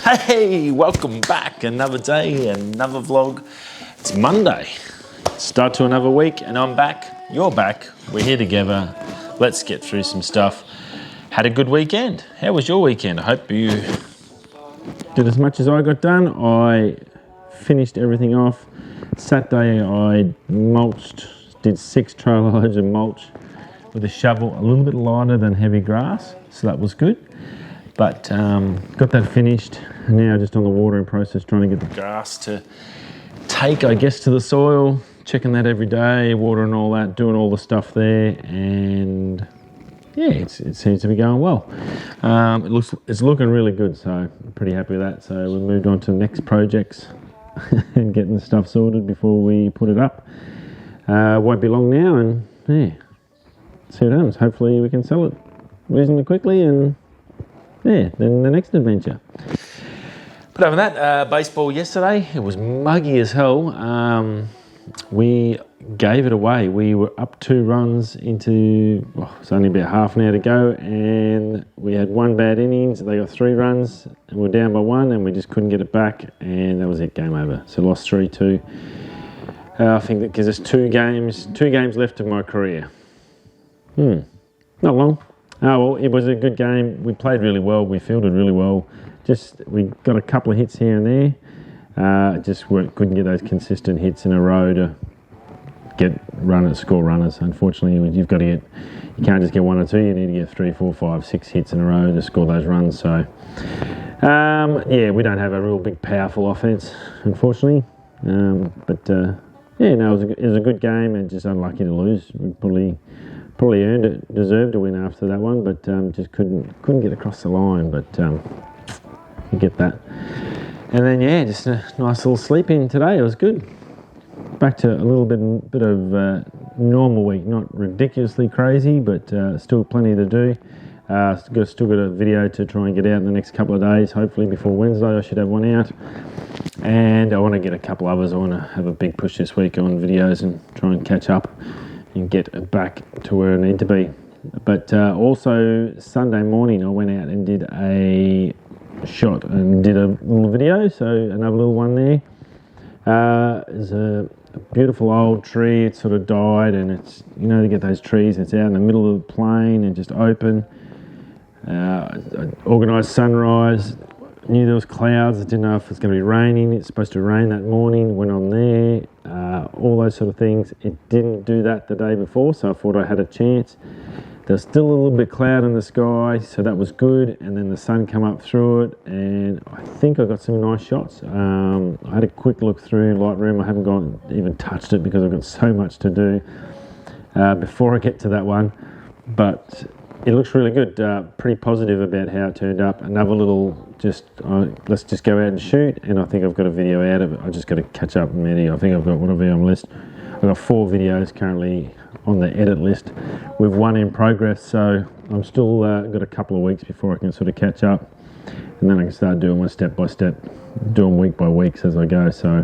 Hey, welcome back. Another day, another vlog. It's Monday. Start to another week and I'm back. You're back. We're here together. Let's get through some stuff. Had a good weekend. How was your weekend? I hope you did as much as I got done. I finished everything off. Saturday I mulched, did 6 trailer loads of mulch with a shovel, a little bit lighter than heavy grass, so that was good. But got that finished. Now just on the watering process, trying to get the grass to take, I guess, to the soil, checking that every day, watering all that, doing all the stuff there, and yeah, it seems to be going well. It's looking really good, so I'm pretty happy with that. So we moved on to the next projects and getting the stuff sorted before we put it up. Won't be long now, and yeah, see what happens. Hopefully we can sell it reasonably quickly, and yeah, then the next adventure. But other than that, baseball yesterday, it was muggy as hell. We gave it away. We were up 2 runs into, it's only about half an hour to go, and we had 1 bad innings. They got 3 runs, and we're down by 1, and we just couldn't get it back, and that was it, game over. So lost 3-2. I think that gives us 2 games left of my career. Not long. Oh well, it was a good game. We played really well. We fielded really well. We got a couple of hits here and there. Couldn't get those consistent hits in a row to score runners. Unfortunately, you can't just get 1 or 2. You need to get 3, 4, 5, 6 hits in a row to score those runs. So yeah, we don't have a real big, powerful offense, unfortunately. Yeah, no, it was a good game, and just unlucky to lose. We probably earned it, deserved to win after that one, but just couldn't get across the line. But you get that. And then yeah, just a nice little sleep in today. It was good. Back to a little bit of normal week, not ridiculously crazy, but still plenty to do. Still got a video to try and get out in the next couple of days. Hopefully before Wednesday I should have one out. And I want to get a couple others. I want to have a big push this week on videos and try and catch up and get back to where I need to be. But also Sunday morning I went out and did a shot and did a little video, so another little one there. There's a beautiful old tree. It sort of died, and it's, you know, to get those trees, it's out in the middle of the plain and just open. Organised sunrise. Knew there was clouds. I didn't know if it was going to be raining. It's supposed to rain that morning. Went on there. All those sort of things. It didn't do that the day before, so I thought I had a chance. There's still a little bit of cloud in the sky, so that was good. And then the sun came up through it, and I think I got some nice shots. I had a quick look through Lightroom. I haven't even touched it because I've got so much to do before I get to that one. But it looks really good. Pretty positive about how it turned up. Another little let's just go out and shoot, and I think I've got a video out of it. I just got to catch up on I think I've got one of them on the list. I've got 4 videos currently on the edit list with 1 in progress, so I'm still got a couple of weeks before I can sort of catch up, and then I can start doing one step by step, doing week by week as I go. So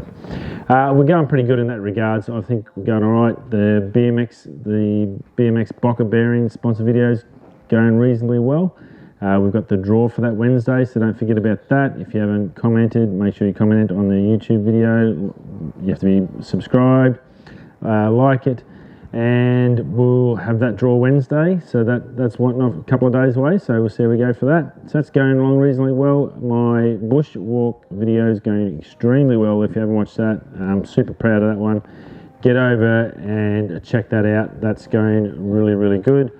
we're going pretty good in that regard. So I think we're going all right. The BMX Bocker bearing sponsor videos going reasonably well. We've got the draw for that Wednesday, so don't forget about that. If you haven't commented, make sure you comment on the YouTube video. You have to be subscribed, like it, and we'll have that draw Wednesday. So that's a couple of days away, so we'll see how we go for that. So that's going along reasonably well. My bush walk video is going extremely well. If you haven't watched that, I'm super proud of that one. Get over and check that out. That's going really, really good.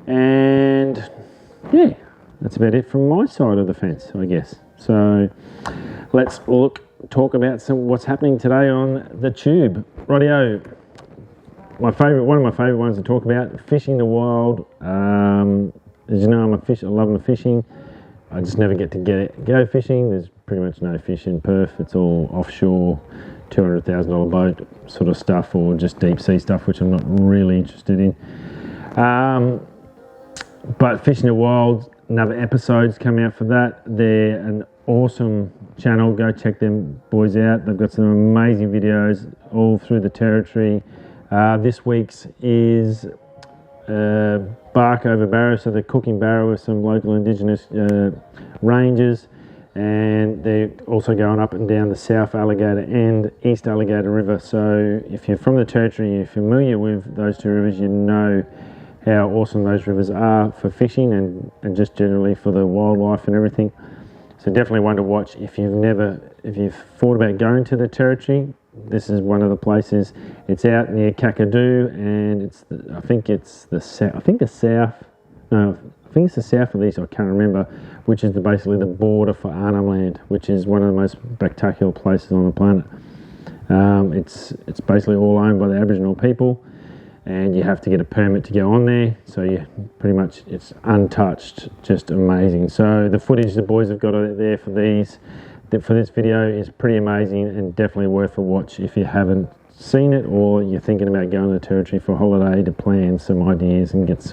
And yeah, that's about it from my side of the fence, I guess. So let's talk about what's happening today on the tube. Rightio. One of my favourite ones to talk about, fishing the wild. As you know, I love my fishing. I just never get to go fishing. There's pretty much no fish in Perth. It's all offshore, $200,000 boat sort of stuff, or just deep sea stuff, which I'm not really interested in. But Fishing the Wild, another episode's coming out for that. They're an awesome channel. Go check them boys out. They've got some amazing videos all through the territory. This week's is bark over barrow, so they're cooking barrow with some local indigenous rangers. and they're also going up and down the South Alligator and East Alligator River. So if you're from the Territory, you're familiar with those two rivers, you know how awesome those rivers are for fishing and just generally for the wildlife and everything. So definitely one to watch if you've thought about going to the Territory. This is one of the places. It's out near Kakadu, and I think it's the south of these, I can't remember, which is basically the border for Arnhem Land, which is one of the most spectacular places on the planet. It's basically all owned by the Aboriginal people, and you have to get a permit to go on there. So it's untouched, just amazing. So the footage the boys have got there for this video is pretty amazing and definitely worth a watch if you haven't seen it, or you're thinking about going to the Territory for a holiday to plan some ideas and get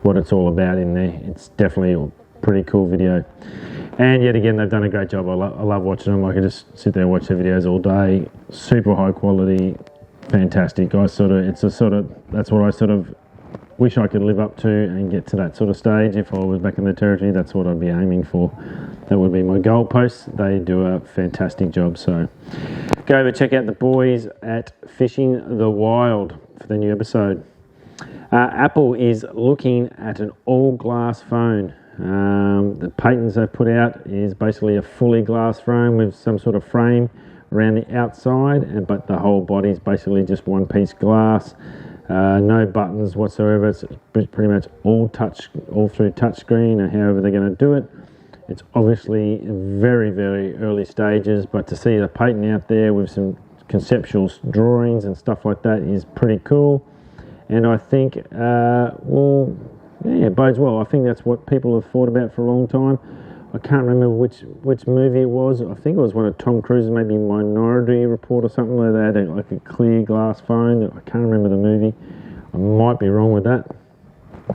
what it's all about in there. It's definitely a pretty cool video, and yet again they've done a great job. I love watching them. I can just sit there and watch their videos all day. Super high quality, fantastic. That's what I sort of wish I could live up to and get to that sort of stage. If I was back in the Territory, that's what I'd be aiming for. That would be my goalpost. They do a fantastic job. So go over, check out the boys at Fishing the Wild for the new episode. Apple is looking at an all-glass phone. The patents they've put out is basically a fully glass phone with some sort of frame around the outside, but the whole body is basically just one piece glass. No buttons whatsoever. It's pretty much all through touchscreen, or however they're going to do it. It's obviously very, very early stages, but to see the patent out there with some conceptual drawings and stuff like that is pretty cool. And I think, it bodes well. I think that's what people have thought about for a long time. I can't remember which movie it was. I think it was one of Tom Cruise's, maybe Minority Report or something, where they had like a clear glass phone. I can't remember the movie. I might be wrong with that.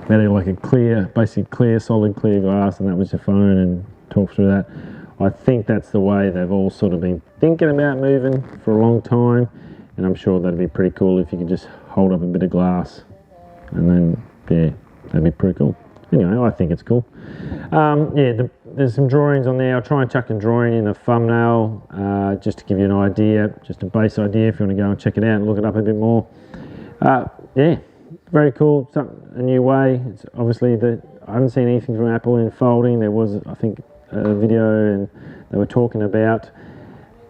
They had like a solid clear glass, and that was your phone, and talk through that. I think that's the way they've all sort of been thinking about moving for a long time, and I'm sure that'd be pretty cool if you could just hold up a bit of glass, and then, yeah, that'd be pretty cool. Anyway, I think it's cool. There's some drawings on there. I'll try and chuck a drawing in the thumbnail, just to give you an idea, just a base idea if you want to go and check it out and look it up a bit more. Very cool. A new way. It's obviously I haven't seen anything from Apple in folding. There was, I think, a video, and they were talking about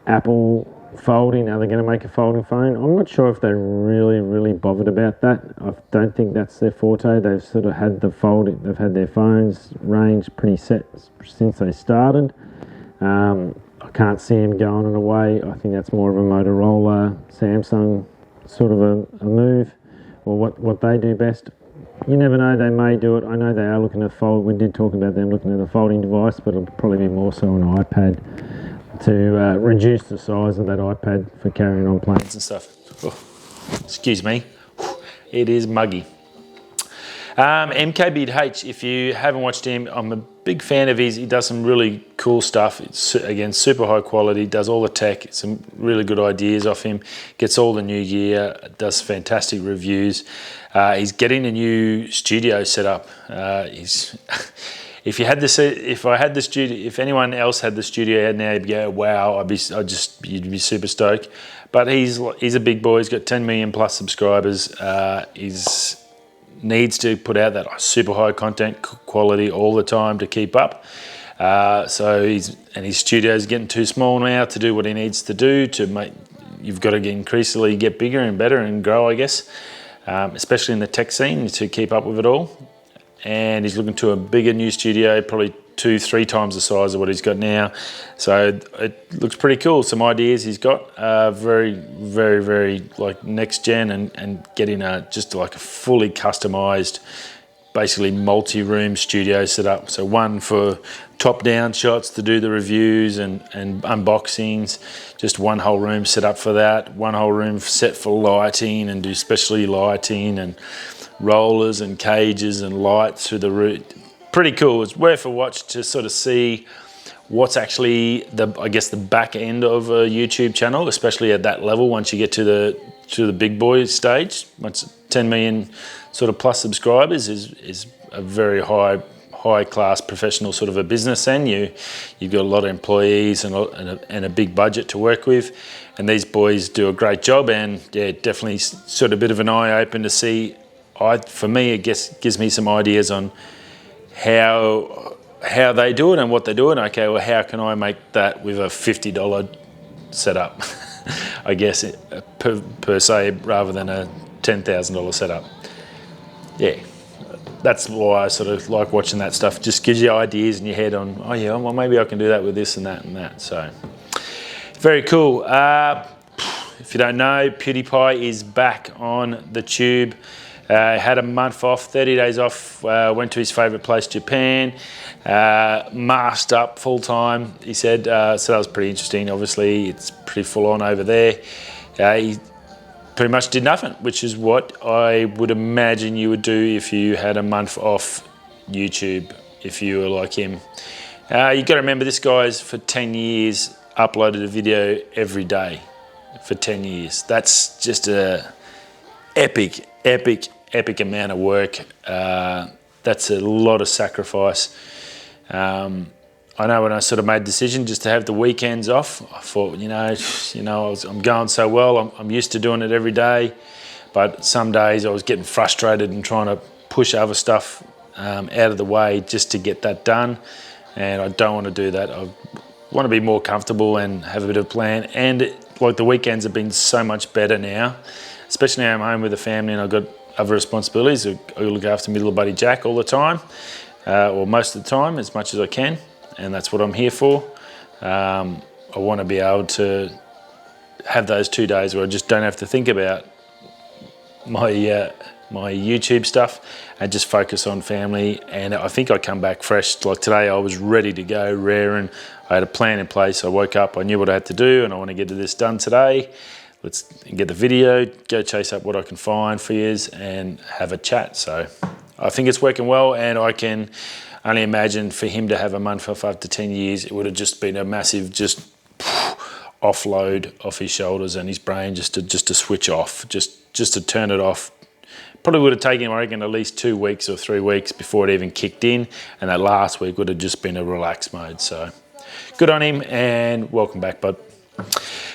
Apple folding. Are they going to make a folding phone? I'm not sure if they really bothered about that. I don't think that's their forte. They've sort of had they've had their phones range pretty set since they started. I can't see them going away. I think that's more of a Motorola, Samsung sort of a move, or what they do best. You never know, they may do it. I know they are looking at fold. We did talk about them looking at a folding device, but it'll probably be more so an iPad to reduce the size of that iPad for carrying on planes and stuff. Oh, excuse me, it is muggy. MKBHD, if you haven't watched him, I'm a big fan of his. He does some really cool stuff. It's, again, super high quality, does all the tech, some really good ideas off him, gets all the new gear, does fantastic reviews. He's getting a new studio set up. If anyone else had the studio now, you'd go, wow, you'd be super stoked. But he's a big boy. He's got 10 million plus subscribers. He's needs to put out that super high content quality all the time to keep up. So his studio's getting too small now to do what he needs to do to make. You've got to increasingly get bigger and better and grow, I guess, especially in the tech scene, to keep up with it all. And he's looking to a bigger new studio, probably 2-3 times the size of what he's got now. So it looks pretty cool. Some ideas he's got, very, very, very like next gen, and getting just like a fully customized, basically multi-room studio set up. So one for top-down shots to do the reviews and unboxings, just one whole room set up for that, one whole room set for lighting and do specialty lighting and rollers and cages and lights through the roof. Pretty cool. It's worth a watch to sort of see what's actually the back end of a YouTube channel, especially at that level. Once you get to the big boy stage, once 10 million sort of plus subscribers is a very high high class professional sort of a business. Then you've got a lot of employees and a big budget to work with, and these boys do a great job. And yeah, definitely sort of a bit of an eye open to see. For me, it gives me some ideas on how they do it and what they're doing. Okay, well, how can I make that with a $50 setup? I guess per se, rather than a $10,000 setup. Yeah, that's why I sort of like watching that stuff. Just gives you ideas in your head on, oh yeah, well maybe I can do that with this and that and that. So very cool. If you don't know, Pewdipie is back on the tube. Had a month off, 30 days off, went to his favourite place, Japan, masked up full time, he said, so that was pretty interesting. Obviously, it's pretty full on over there. He pretty much did nothing, which is what I would imagine you would do if you had a month off YouTube, if you were like him. You got to remember, this guy's for 10 years uploaded a video every day for 10 years. That's just a epic amount of work. That's a lot of sacrifice. I know when I sort of made the decision just to have the weekends off, I thought, I'm going so well, I'm used to doing it every day, but some days I was getting frustrated and trying to push other stuff out of the way just to get that done, and I don't want to do that. I want to be more comfortable and have a bit of a plan, and like the weekends have been so much better now, especially now I'm home with the family and I've got other responsibilities. I look after my little buddy Jack all the time, or most of the time, as much as I can, and that's what I'm here for. I want to be able to have those 2 days where I just don't have to think about my YouTube stuff and just focus on family. And I think I come back fresh. Like today, I was ready to go, raring. I had a plan in place. I woke up, I knew what I had to do, and I want to get this done today. Let's get the video, go chase up what I can find for yous and have a chat. So I think it's working well, and I can only imagine for him to have a month off after 10 years, it would have just been a massive offload off his shoulders and his brain just to switch off, just to turn it off. Probably would have taken him, I reckon, at least 2 weeks or 3 weeks before it even kicked in, and that last week would have just been a relaxed mode. So good on him, and welcome back, bud.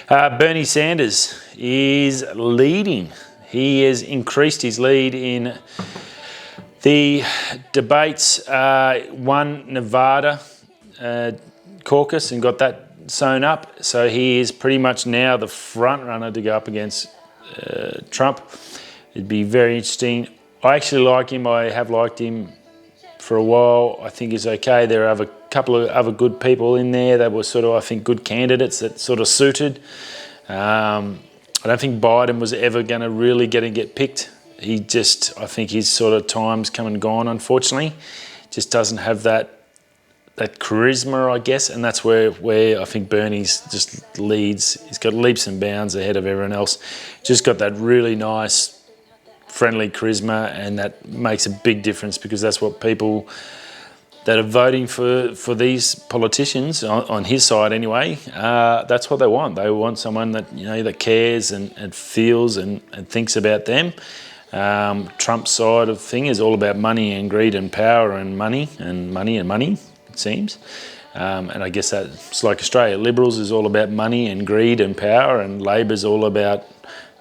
Bernie Sanders is leading. He has increased his lead in the debates, won Nevada caucus and got that sewn up. So he is pretty much now the front runner to go up against Trump. It'd be very interesting. I actually like him. I have liked him for a while. I think he's okay. There are a couple of other good people in there that were sort of, I think, good candidates that sort of suited. I don't think Biden was ever going to really get picked. I think his sort of time's come and gone, unfortunately. Just doesn't have that charisma, I guess, and that's where I think Bernie's just leads. He's got leaps and bounds ahead of everyone else. Just got that really nice, friendly charisma, and that makes a big difference, because that's what people that are voting for these politicians, on his side anyway, that's what they want. They want someone that, that cares and feels and thinks about them. Trump's side of the thing is all about money and greed and power and money, it seems. And I guess that's like Australia. Liberals is all about money and greed and power, and Labor's all about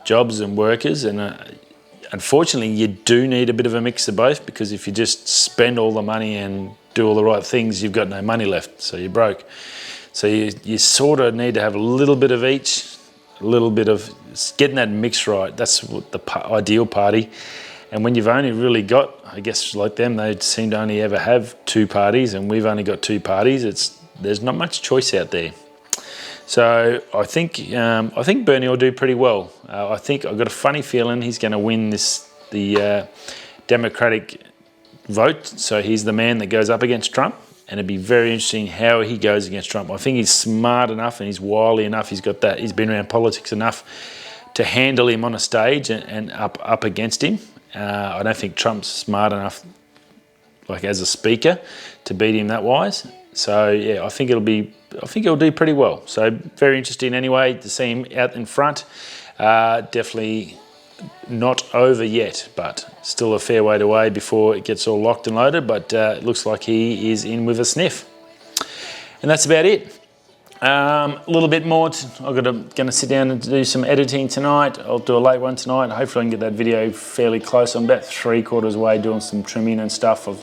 jobs and workers. And unfortunately, you do need a bit of a mix of both, because if you just spend all the money and do all the right things, you've got no money left, so you're broke. So you sort of need to have a little bit of each, a little bit of getting that mix right. That's what the ideal party. And when you've only really got, I guess like them, they seem to only ever have 2 parties, and we've only got 2 parties. There's not much choice out there. So I think Bernie will do pretty well. I've got a funny feeling he's going to win the Democratic vote. So he's the man that goes up against Trump, and it'd be very interesting how he goes against Trump. I think he's smart enough and he's wily enough. He's been around politics enough to handle him on a stage and up against him. I don't think Trump's smart enough, like as a speaker, to beat him that wise. So yeah, I think it'll do pretty well. So very interesting anyway to see him out in front. Definitely not over yet, but still a fair way away before it gets all locked and loaded, but it looks like he is in with a sniff. And that's about it. A little bit more, I'm gonna sit down and do some editing tonight. I'll do a late one tonight. Hopefully I can get that video fairly close. I'm about 3/4 way doing some trimming and stuff. I've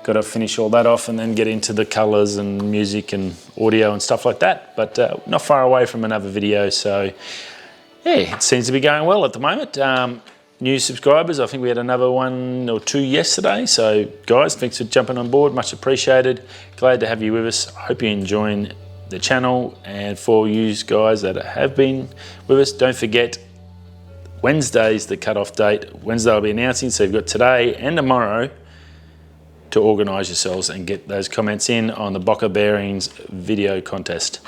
got to finish all that off and then get into the colours and music and audio and stuff like that. But not far away from another video, so yeah, it seems to be going well at the moment. New subscribers, I think we had another 1 or 2 yesterday. So guys, thanks for jumping on board, much appreciated. Glad to have you with us. Hope you're enjoying the channel, and for you guys that have been with us, don't forget Wednesday's the cut-off date. Wednesday I'll be announcing, so you've got today and tomorrow to organise yourselves and get those comments in on the Bocker Bearings video contest.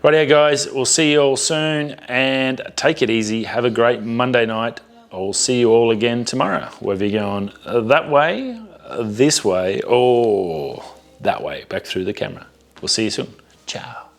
Rightio guys, we'll see you all soon, and take it easy. Have a great Monday night. I'll see you all again tomorrow, whether you're going that way, this way, or that way, back through the camera. We'll see you soon. Ciao.